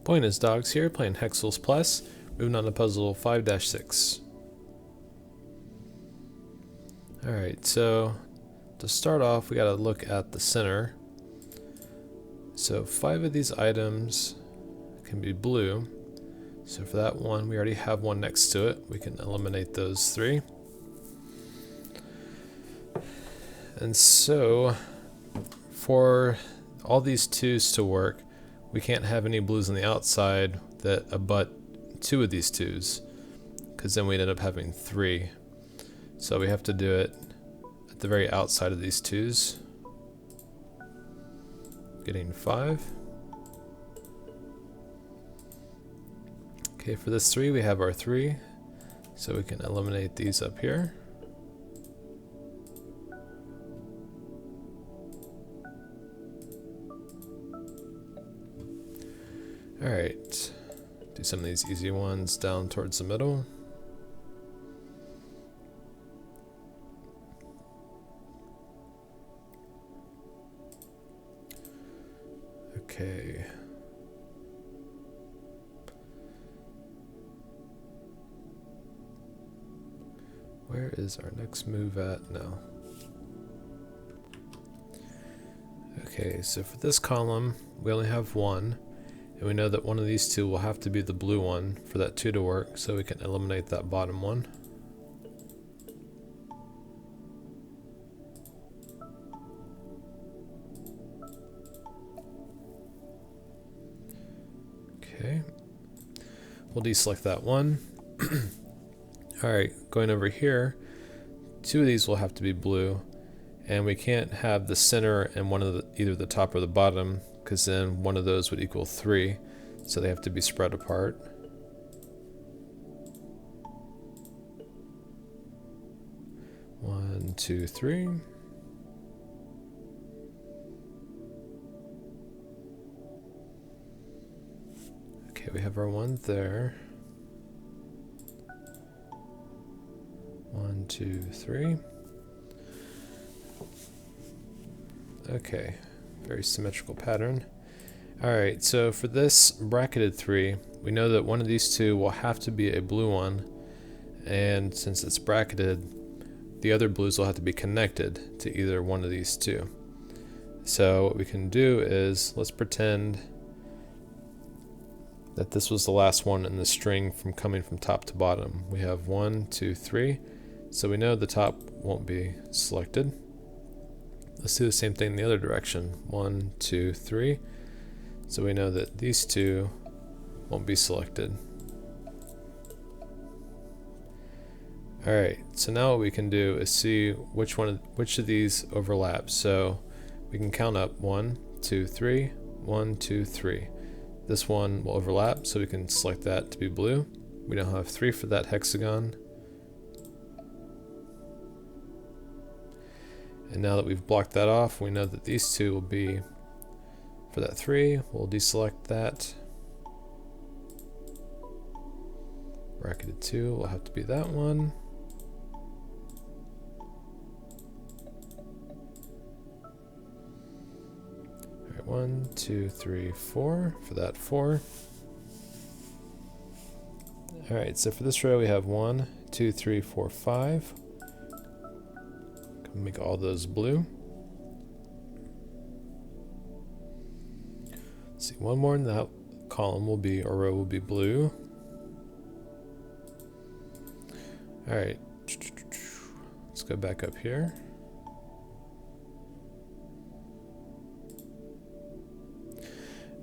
aboyandhisdogs here, playing Hexcells Plus, moving on to puzzle 5-6. Alright, so to start off, we gotta look at the center. So 5 of these items can be blue. So for that one, we already have one next to it. We can eliminate those 3. And so for all these 2s to work, we can't have any blues on the outside that abut 2 of these 2s, because then we'd end up having 3. So we have to do it at the very outside of these 2s. Getting 5. Okay, for this 3 we have our 3, so we can eliminate these up here. Alright, do some of these easy ones down towards the middle. Okay. Where is our next move at now? Okay, so for this column, we only have 1. And we know that one of these 2 will have to be the blue one for that 2 to work, so we can eliminate that bottom one. Okay, we'll deselect that one. Alright, going over here, 2 of these will have to be blue, and we can't have the center and one of the, either the top or the bottom, because then one of those would equal 3, so they have to be spread apart. One, 2, 3. Okay, we have our 1 there. 1, 2, 3. Okay, very symmetrical pattern. Alright, so for this bracketed 3, we know that one of these 2 will have to be a blue one, and since it's bracketed, the other blues will have to be connected to either one of these 2. So what we can do is, let's pretend that this was the last one in the string from coming from top to bottom. We have 1, 2, 3, so we know the top won't be selected. Let's do the same thing in the other direction. 1, 2, 3. So we know that these 2 won't be selected. Alright, so now what we can do is see which of these overlaps. So we can count up 1, 2, 3, 1, 2, 3. This one will overlap, so we can select that to be blue. We now have 3 for that hexagon. And now that we've blocked that off, we know that these 2 will be for that 3. We'll deselect that. Bracketed 2 will have to be that one. Alright, 1, 2, 3, 4 for that 4. Alright, so for this row we have 1, 2, 3, 4, 5. Make all those blue. Let's see, one more in that column will be, or row will be blue. Alright, let's go back up here.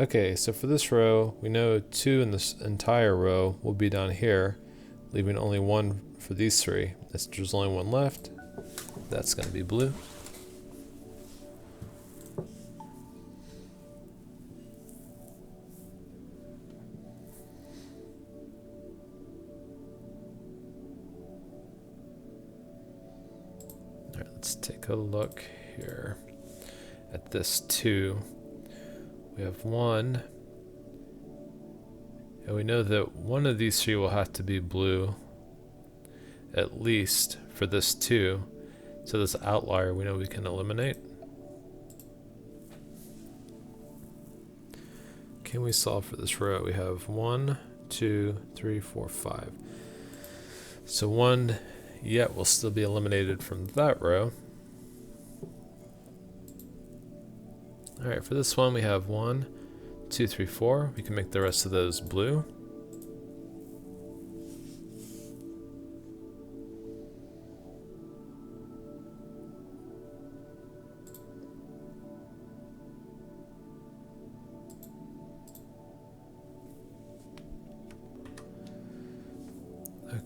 Okay, so for this row, we know 2 in this entire row will be down here, leaving only 1 for these 3. There's only 1 left. That's going to be blue. All right, let's take a look here at this 2. We have 1, and we know that one of these 3 will have to be blue, at least for this 2. So this outlier we know we can eliminate. can we solve for this row? We have 1, 2, 3, 4, 5. So 1 yet will still be eliminated from that row. Alright, for this one we have 1, 2, 3, 4. We can make the rest of those blue.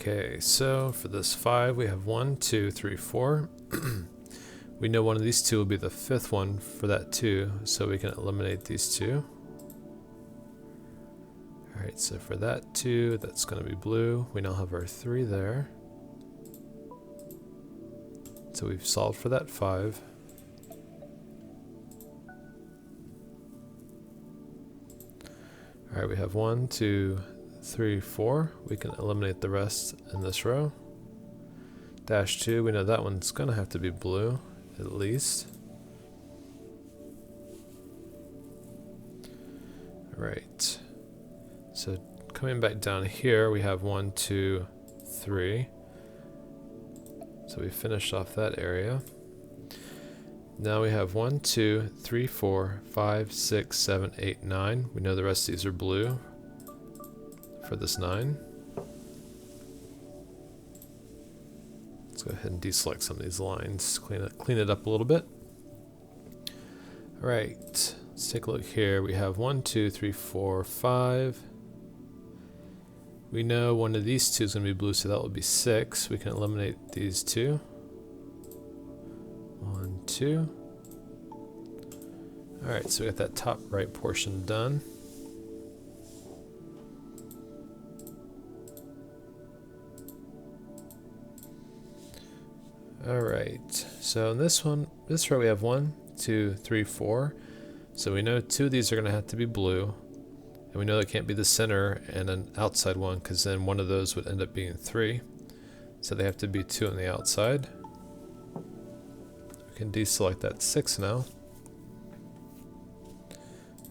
Okay, so for this 5 we have 1, 2, 3, 4. We know one of these two will be the fifth one for that 2, so we can eliminate these 2. Alright, so for that 2, that's going to be blue. We now have our 3 there. So we've solved for that 5. Alright, we have 1, 2, 3, 4. We can eliminate the rest in this row. Dash 2, we know that one's going to have to be blue, at least. Alright. So coming back down here, we have 1, 2, 3. So we finished off that area. Now we have 1, 2, 3, 4, 5, 6, 7, 8, 9. We know the rest of these are blue for this 9. Let's go ahead and deselect some of these lines, clean it up a little bit. Alright, let's take a look here. We have 1, 2, 3, 4, 5. We know one of these two is going to be blue, so that will be 6. We can eliminate these 2. 1, 2. Alright, so we got that top right portion done. Alright, so in this row we have 1, 2, 3, 4. So we know 2 of these are going to have to be blue. And we know it can't be the center and an outside one, because then one of those would end up being 3. So they have to be 2 on the outside. We can deselect that 6 now.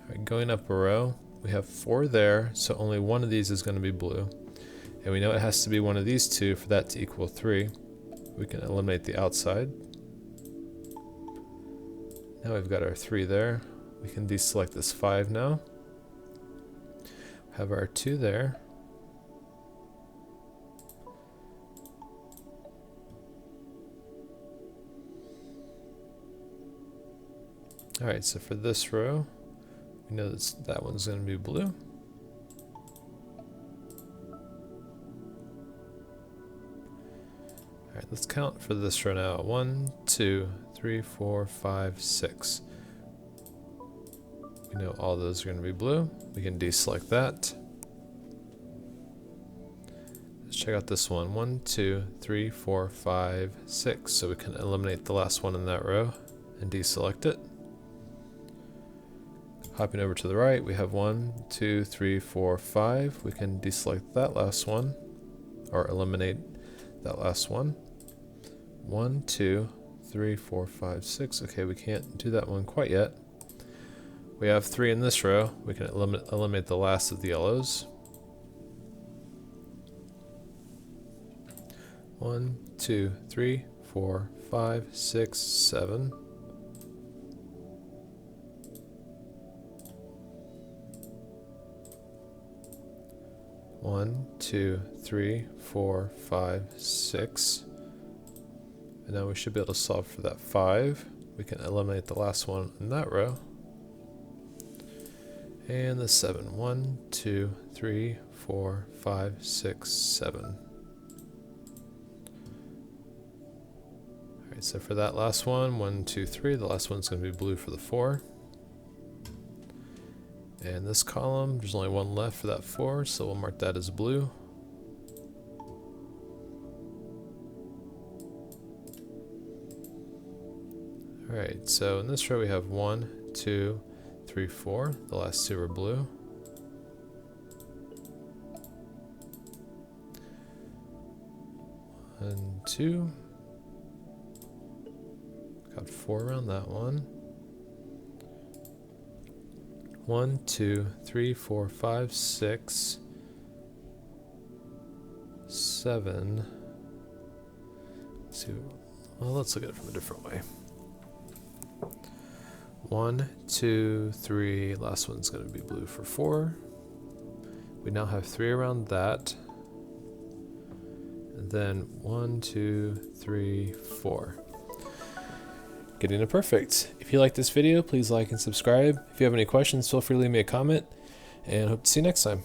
Alright, going up a row, we have 4 there, so only one of these is going to be blue. And we know it has to be one of these 2 for that to equal 3. We can eliminate the outside. Now we've got our 3 there. We can deselect this 5 now. Have our 2 there. Alright, so for this row, we know that one's going to be blue. Alright, let's count for this row now. 1, 2, 3, 4, 5, 6. We know all those are going to be blue. We can deselect that. Let's check out this one. 1, 2, 3, 4, 5, 6. So we can eliminate the last one in that row and deselect it. Hopping over to the right, we have 1, 2, 3, 4, 5. We can deselect that last one, or eliminate that last one. 1, 2, 3, 4, 5, 6. Okay, we can't do that one quite yet. We have 3 in this row. We can eliminate the last of the yellows. 1, 2, 3, 4, 5, 6, 7. 1, 2, 3, 4, 5, 6. And now we should be able to solve for that 5. We can eliminate the last one in that row. And the 7. 1, 2, 3, 4, 5, 6, 7. Alright, so for that last one, 1, 2, 3, the last one's going to be blue for the 4. And this column, there's only one left for that 4, so we'll mark that as blue. Alright, so in this row we have 1, 2, 3, 4. The last 2 are blue. And 2. Got 4 around that one. 1, 2, 3, 4, 5, 6, 7. Let's see. Well, let's look at it from a different way. 1, 2, 3. Last one's going to be blue for 4. We now have 3 around that. And then 1, 2, 3, 4. Getting it perfect. If you like this video, please like and subscribe. If you have any questions, feel free to leave me a comment, and hope to see you next time.